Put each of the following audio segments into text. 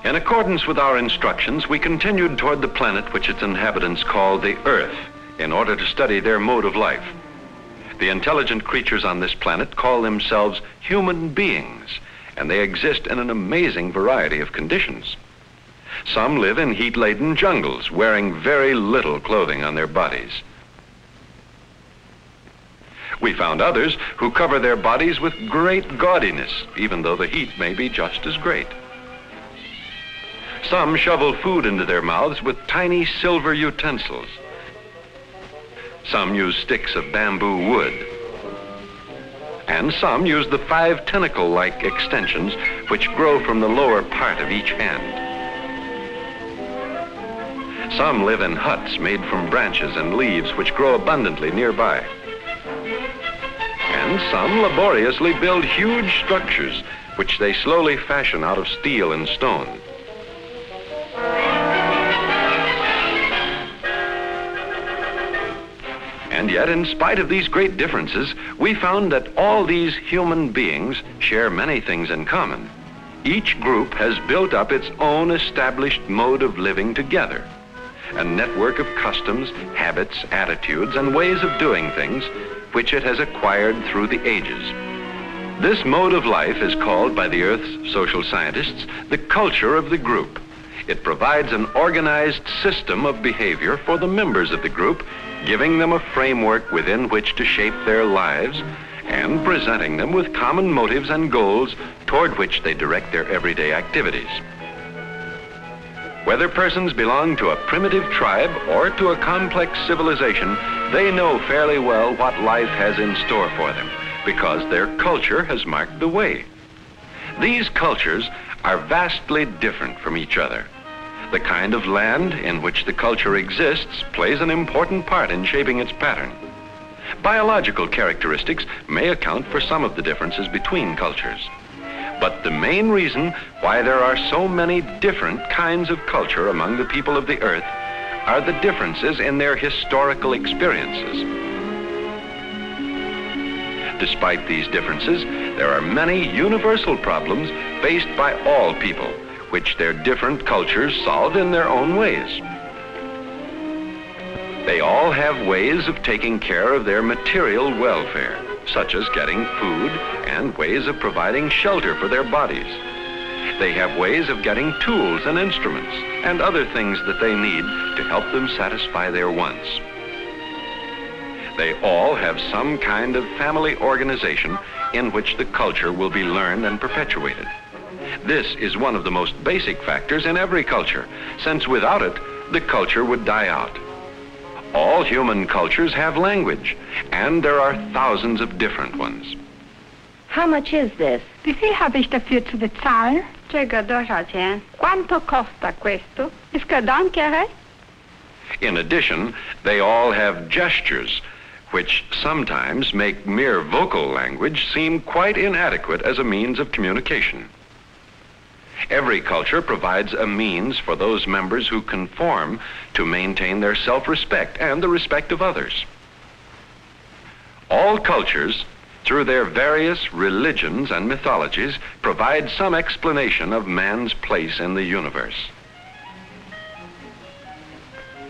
In accordance with our instructions, we continued toward the planet which its inhabitants call the Earth, in order to study their mode of life. The intelligent creatures on this planet call themselves human beings, and they exist in an amazing variety of conditions. Some live in heat-laden jungles, wearing very little clothing on their bodies. We found others who cover their bodies with great gaudiness, even though the heat may be just as great. Some shovel food into their mouths with tiny silver utensils. Some use sticks of bamboo wood. And some use the 5 tentacle-like extensions which grow from the lower part of each hand. Some live in huts made from branches and leaves which grow abundantly nearby. And some laboriously build huge structures which they slowly fashion out of steel and stone. And yet, in spite of these great differences, we found that all these human beings share many things in common. Each group has built up its own established mode of living together, a network of customs, habits, attitudes, and ways of doing things which it has acquired through the ages. This mode of life is called by the Earth's social scientists the culture of the group. It provides an organized system of behavior for the members of the group, giving them a framework within which to shape their lives and presenting them with common motives and goals toward which they direct their everyday activities. Whether persons belong to a primitive tribe or to a complex civilization, they know fairly well what life has in store for them because their culture has marked the way. These cultures are vastly different from each other. The kind of land in which the culture exists plays an important part in shaping its pattern. Biological characteristics may account for some of the differences between cultures. But the main reason why there are so many different kinds of culture among the people of the Earth are the differences in their historical experiences. Despite these differences, there are many universal problems faced by all people, which their different cultures solve in their own ways. They all have ways of taking care of their material welfare, such as getting food and ways of providing shelter for their bodies. They have ways of getting tools and instruments and other things that they need to help them satisfy their wants. They all have some kind of family organization in which the culture will be learned and perpetuated. This is one of the most basic factors in every culture, since without it, the culture would die out. All human cultures have language, and there are thousands of different ones. How much is this? Wie viel habe ich dafür zu bezahlen? 这个多少钱? Quanto costa questo? Isca dankere? In addition, they all have gestures, which sometimes make mere vocal language seem quite inadequate as a means of communication. Every culture provides a means for those members who conform to maintain their self-respect and the respect of others. All cultures, through their various religions and mythologies, provide some explanation of man's place in the universe.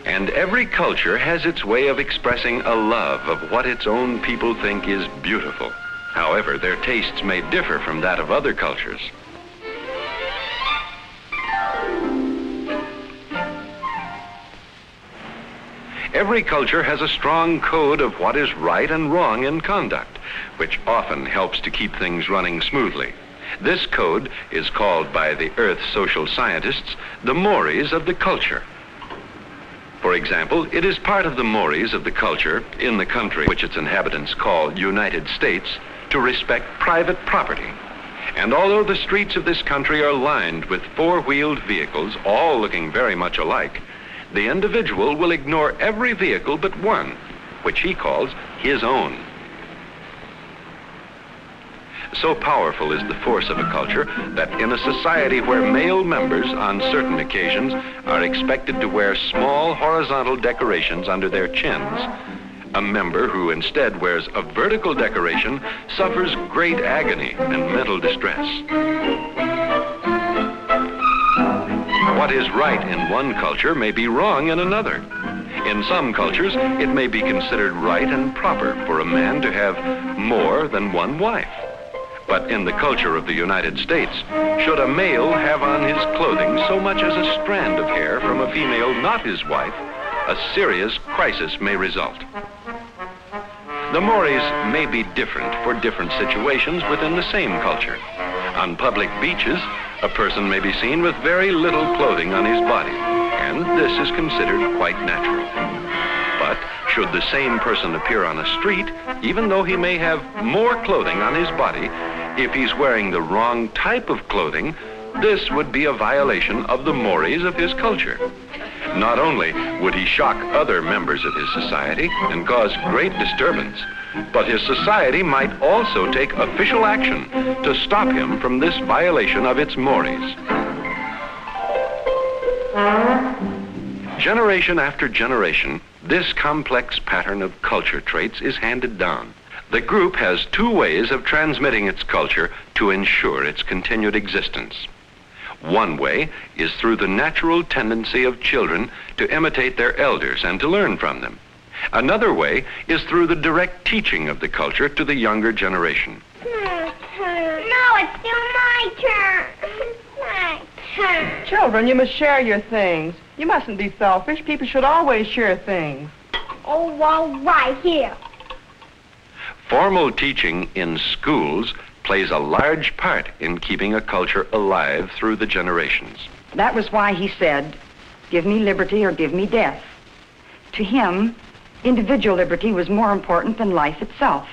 And every culture has its way of expressing a love of what its own people think is beautiful. However, their tastes may differ from that of other cultures. Every culture has a strong code of what is right and wrong in conduct, which often helps to keep things running smoothly. This code is called by the Earth's social scientists the mores of the culture. For example, it is part of the mores of the culture in the country which its inhabitants call United States to respect private property. And although the streets of this country are lined with four-wheeled vehicles, all looking very much alike, the individual will ignore every vehicle but one, which he calls his own. So powerful is the force of a culture that in a society where male members on certain occasions are expected to wear small horizontal decorations under their chins, a member who instead wears a vertical decoration suffers great agony and mental distress. What is right in one culture may be wrong in another. In some cultures, it may be considered right and proper for a man to have more than one wife. But in the culture of the United States, should a male have on his clothing so much as a strand of hair from a female not his wife, a serious crisis may result. The mores may be different for different situations within the same culture. On public beaches, a person may be seen with very little clothing on his body, and this is considered quite natural. But should the same person appear on a street, even though he may have more clothing on his body, if he's wearing the wrong type of clothing, this would be a violation of the mores of his culture. Not only would he shock other members of his society and cause great disturbance, but his society might also take official action to stop him from this violation of its mores. Generation after generation, this complex pattern of culture traits is handed down. The group has two ways of transmitting its culture to ensure its continued existence. One way is through the natural tendency of children to imitate their elders and to learn from them. Another way is through the direct teaching of the culture to the younger generation. No, it's still my turn. My turn. Children, you must share your things. You mustn't be selfish. People should always share things. Oh, all right, here. Formal teaching in schools plays a large part in keeping a culture alive through the generations. That was why he said, "Give me liberty or give me death." To him, individual liberty was more important than life itself.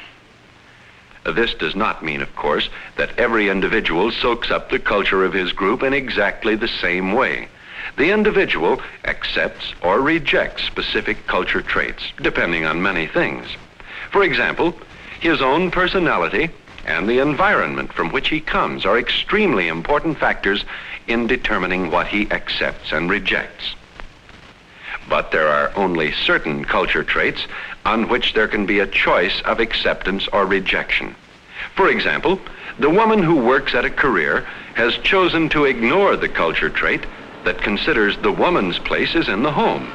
This does not mean, of course, that every individual soaks up the culture of his group in exactly the same way. The individual accepts or rejects specific culture traits, depending on many things. For example, his own personality and the environment from which he comes are extremely important factors in determining what he accepts and rejects. But there are only certain culture traits on which there can be a choice of acceptance or rejection. For example, the woman who works at a career has chosen to ignore the culture trait that considers the woman's place is in the home.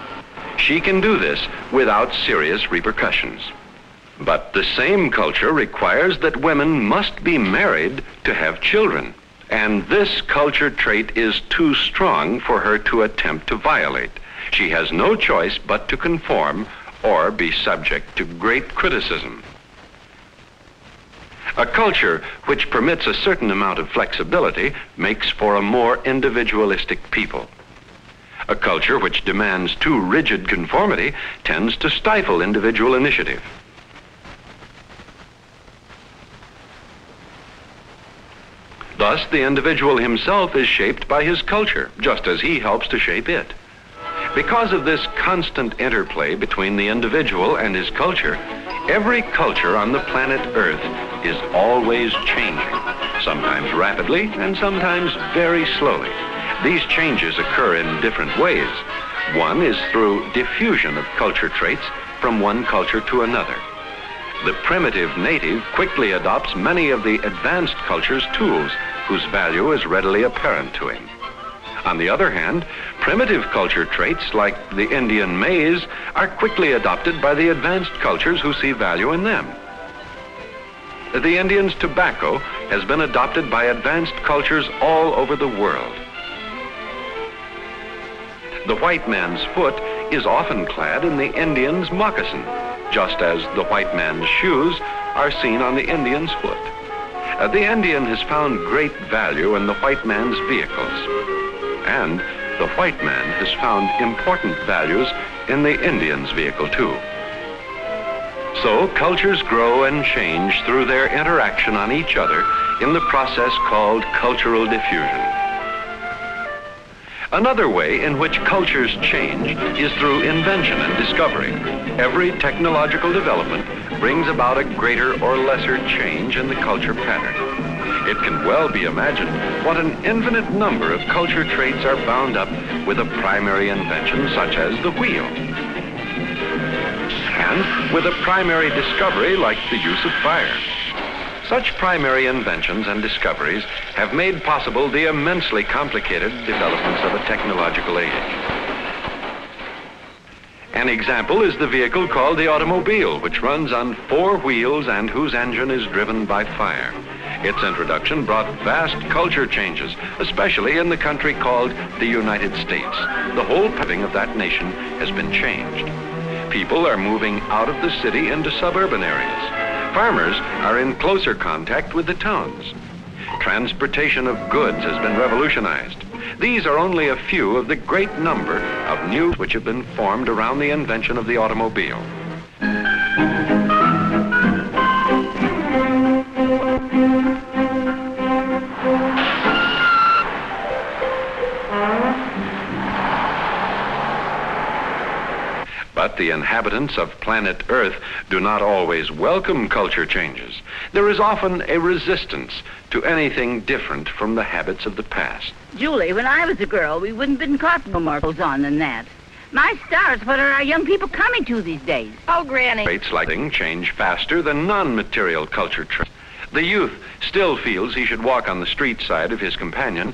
She can do this without serious repercussions. But the same culture requires that women must be married to have children, and this culture trait is too strong for her to attempt to violate. She has no choice but to conform or be subject to great criticism. A culture which permits a certain amount of flexibility makes for a more individualistic people. A culture which demands too rigid conformity tends to stifle individual initiative. Thus, the individual himself is shaped by his culture, just as he helps to shape it. Because of this constant interplay between the individual and his culture, every culture on the planet Earth is always changing, sometimes rapidly and sometimes very slowly. These changes occur in different ways. One is through diffusion of culture traits from one culture to another. The primitive native quickly adopts many of the advanced culture's tools, whose value is readily apparent to him. On the other hand, primitive culture traits like the Indian maize are quickly adopted by the advanced cultures who see value in them. The Indian's tobacco has been adopted by advanced cultures all over the world. The white man's foot is often clad in the Indian's moccasin, just as the white man's shoes are seen on the Indian's foot. The Indian has found great value in the white man's vehicles, and the white man has found important values in the Indian's vehicle too. So cultures grow and change through their interaction on each other in the process called cultural diffusion. Another way in which cultures change is through invention and discovery. Every technological development brings about a greater or lesser change in the culture pattern. It can well be imagined what an infinite number of culture traits are bound up with a primary invention such as the wheel, and with a primary discovery like the use of fire. Such primary inventions and discoveries have made possible the immensely complicated developments of a technological age. An example is the vehicle called the automobile, which runs on 4 wheels and whose engine is driven by fire. Its introduction brought vast culture changes, especially in the country called the United States. The whole pattern of that nation has been changed. People are moving out of the city into suburban areas. Farmers are in closer contact with the towns. Transportation of goods has been revolutionized. These are only a few of the great number of new which have been formed around the invention of the automobile. But the inhabitants of planet Earth do not always welcome culture changes. There is often a resistance to anything different from the habits of the past. Julie, when I was a girl, we wouldn't have been caught no more goes on than that. My stars, what are our young people coming to these days? Oh, Granny. Rates like things change faster than non-material culture trends. The youth still feels he should walk on the street side of his companion